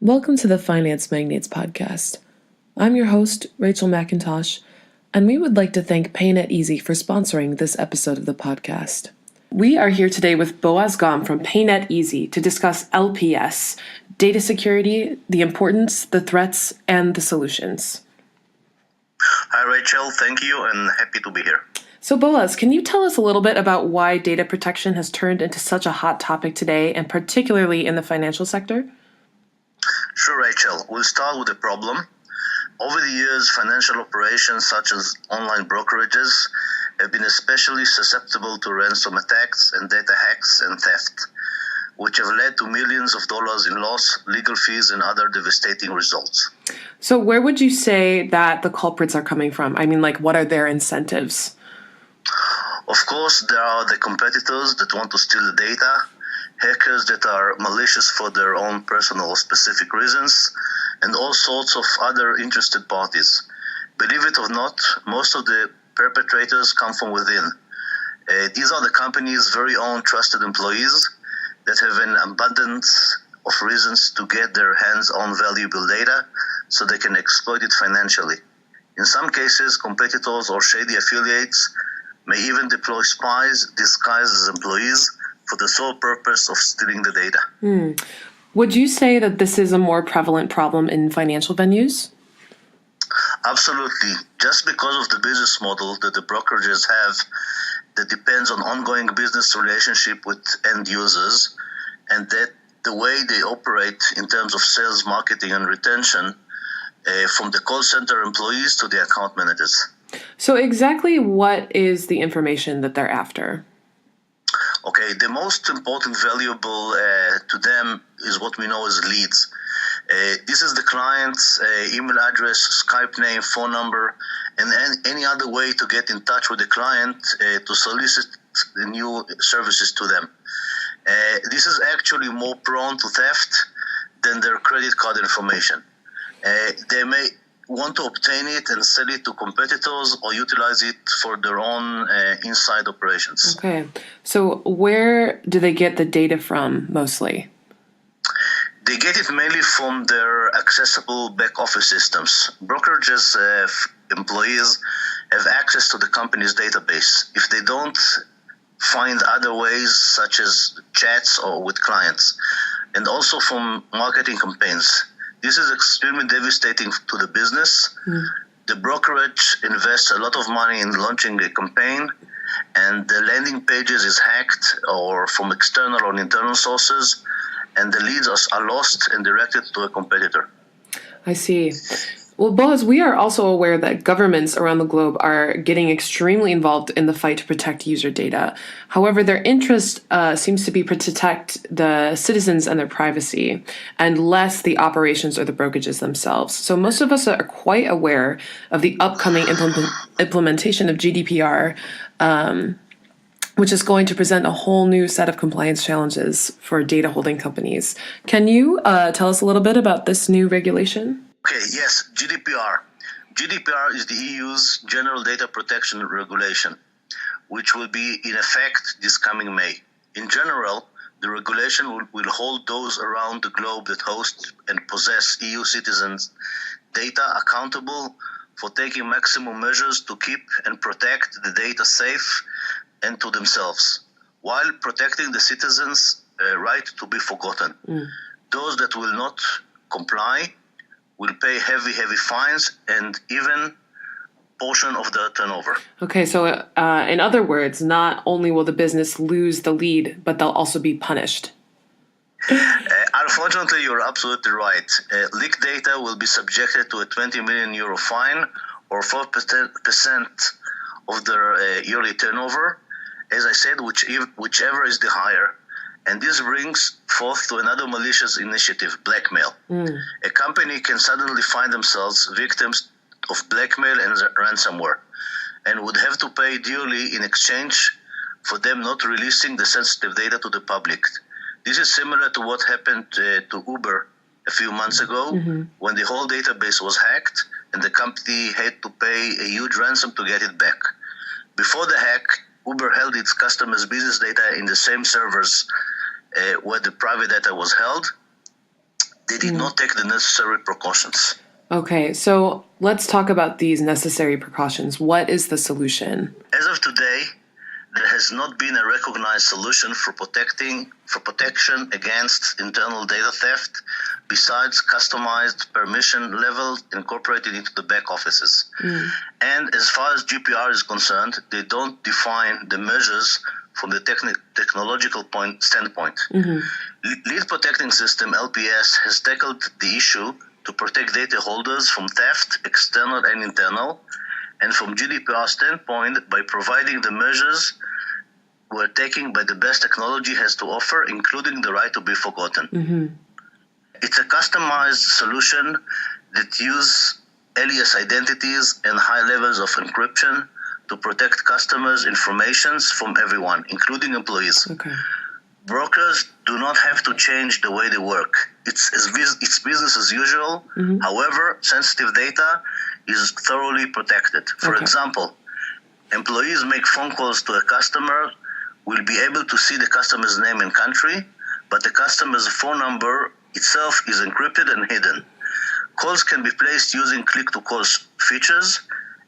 Welcome to the Finance Magnates podcast. I'm your host, Rachel McIntosh, and we would like to thank PaynetEasy for sponsoring this episode of the podcast. We are here today with Boaz from PaynetEasy to discuss LPS, data security, the importance, the threats, and the solutions. Hi, Rachel. Thank you, and happy to be here. So, Boaz, can you tell us a little bit about why data protection has turned into such a hot topic today, and particularly in the financial sector? Sure, Rachel. We'll start with the problem. Over the years, financial operations such as online brokerages have been especially susceptible to ransom attacks and data hacks and theft, which have led to millions of dollars in loss, legal fees, and other devastating results. So where would you say that the culprits are coming from? I mean, what are their incentives? Of course, there are the competitors that want to steal the data, hackers that are malicious for their own personal or specific reasons, and all sorts of other interested parties. Believe it or not, most of the perpetrators come from within. These are the company's very own trusted employees that have an abundance of reasons to get their hands on valuable data so they can exploit it financially. In some cases, competitors or shady affiliates may even deploy spies disguised as employees for the sole purpose of stealing the data. Would you say that this is a more prevalent problem in financial venues? Absolutely. Just because of the business model that the brokerages have that depends on ongoing business relationship with end users, and that the way they operate in terms of sales, marketing, and retention, from the call center employees to the account managers. So exactly what is the information that they're after? Okay, the most important valuable to them is what we know as leads. This is the client's email address, Skype name, phone number, and any other way to get in touch with the client to solicit the new services to them. This is actually more prone to theft than their credit card information. They may want to obtain it and sell it to competitors or utilize it for their own inside operations. Okay, so where do they get the data from mostly? They get it mainly from their accessible back office systems. Brokerages employees have access to the company's database. If they don't find other ways, such as chats or with clients, and also from marketing campaigns. This is extremely devastating to the business. The brokerage invests a lot of money in launching a campaign, and the landing pages is hacked or from external or internal sources, and the leads are lost and directed to a competitor. I see. Well, Boaz, we are also aware that governments around the globe are getting extremely involved in the fight to protect user data. However, their interest seems to be to protect the citizens and their privacy, and less the operations or the brokerages themselves. So most of us are quite aware of the upcoming implementation of GDPR, which is going to present a whole new set of compliance challenges for data holding companies. Can you tell us a little bit about this new regulation? Okay, yes, GDPR. GDPR is the EU's General Data Protection Regulation, which will be in effect this coming May. In general, the regulation will hold those around the globe that host and possess EU citizens' data accountable for taking maximum measures to keep and protect the data safe and to themselves, while protecting the citizens' right to be forgotten. Those that will not comply will pay heavy fines and even portion of the turnover. Okay, so in other words, not only will the business lose the lead, but they'll also be punished. Unfortunately, you're absolutely right. Leaked data will be subjected to a 20 million euro fine or 4% of their yearly turnover. As I said, whichever is the higher. And this brings forth to another malicious initiative, blackmail. A company can suddenly find themselves victims of blackmail and ransomware and would have to pay dearly in exchange for them not releasing the sensitive data to the public. This is similar to what happened to Uber a few months ago when the whole database was hacked and the company had to pay a huge ransom to get it back. Before the hack, Uber held its customers' business data in the same servers where the private data was held. they did not take the necessary precautions. Okay, so let's talk about these necessary precautions. What is the solution? As of today, there has not been a recognized solution for protection against internal data theft besides customized permission levels incorporated into the back offices. And as far as GDPR is concerned, they don't define the measures from the technological standpoint. Lead Protecting System, LPS, has tackled the issue to protect data holders from theft, external and internal, and from GDPR standpoint by providing the measures we're taking by the best technology has to offer, including the right to be forgotten. It's a customized solution that uses alias identities and high levels of encryption to protect customers' informations from everyone, including employees. Okay. Brokers do not have to change the way they work. It's business as usual. However, sensitive data is thoroughly protected. For example, employees make phone calls to a customer, will be able to see the customer's name and country, but the customer's phone number itself is encrypted and hidden. Calls can be placed using click-to-call features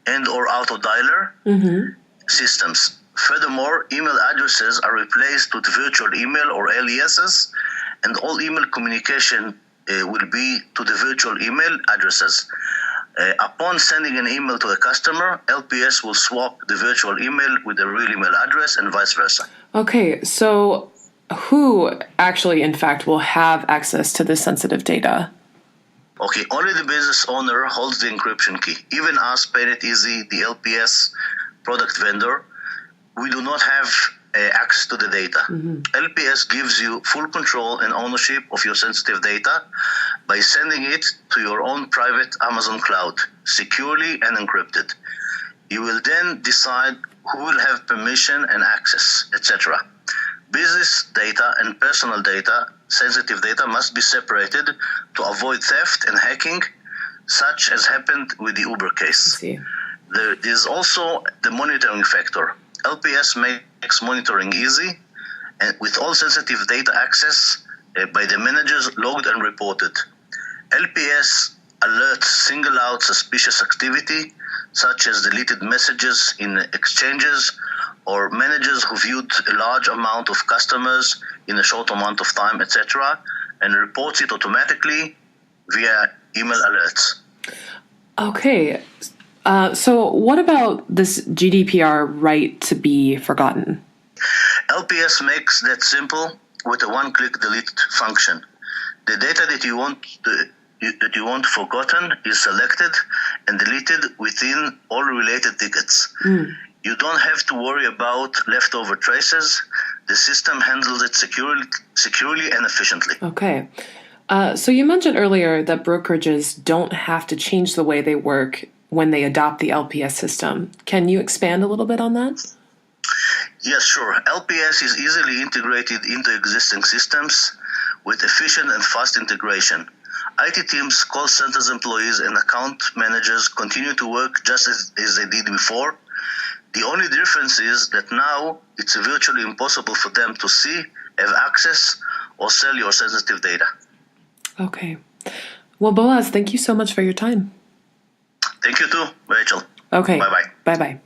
and or auto dialer systems. Furthermore, email addresses are replaced with virtual email or aliases, and all email communication will be to the virtual email addresses. Upon sending an email to a customer, LPS will swap the virtual email with the real email address and vice versa. Okay, so who actually, in fact, will have access to this sensitive data? Okay, only the business owner holds the encryption key. Even us, PaynetEasy, the LPS product vendor, we do not have access to the data. LPS gives you full control and ownership of your sensitive data by sending it to your own private Amazon cloud, securely and encrypted. You will then decide who will have permission and access, etc. Business data and personal data, sensitive data, must be separated to avoid theft and hacking, such as happened with the Uber case. There is also the monitoring factor. LPS makes monitoring easy, and with all sensitive data access by the managers logged and reported. LPS alerts single out suspicious activity, such as deleted messages in exchanges or managers who viewed a large amount of customers in a short amount of time, etc., and reports it automatically via email alerts. Okay. So what about this GDPR right to be forgotten? LPS makes that simple with a one-click delete function. The data that you want forgotten is selected and deleted within all related tickets. You don't have to worry about leftover traces. The system handles it securely and efficiently. Okay. So you mentioned earlier that brokerages don't have to change the way they work when they adopt the LPS system. Can you expand a little bit on that? Yes, sure. LPS is easily integrated into existing systems with efficient and fast integration. IT teams, call centers employees, and account managers continue to work just as they did before. The only difference is that now it's virtually impossible for them to see, have access, or sell your sensitive data. Okay. Well, Boaz, thank you so much for your time. Thank you too, Rachel. Okay. Bye-bye. Bye-bye.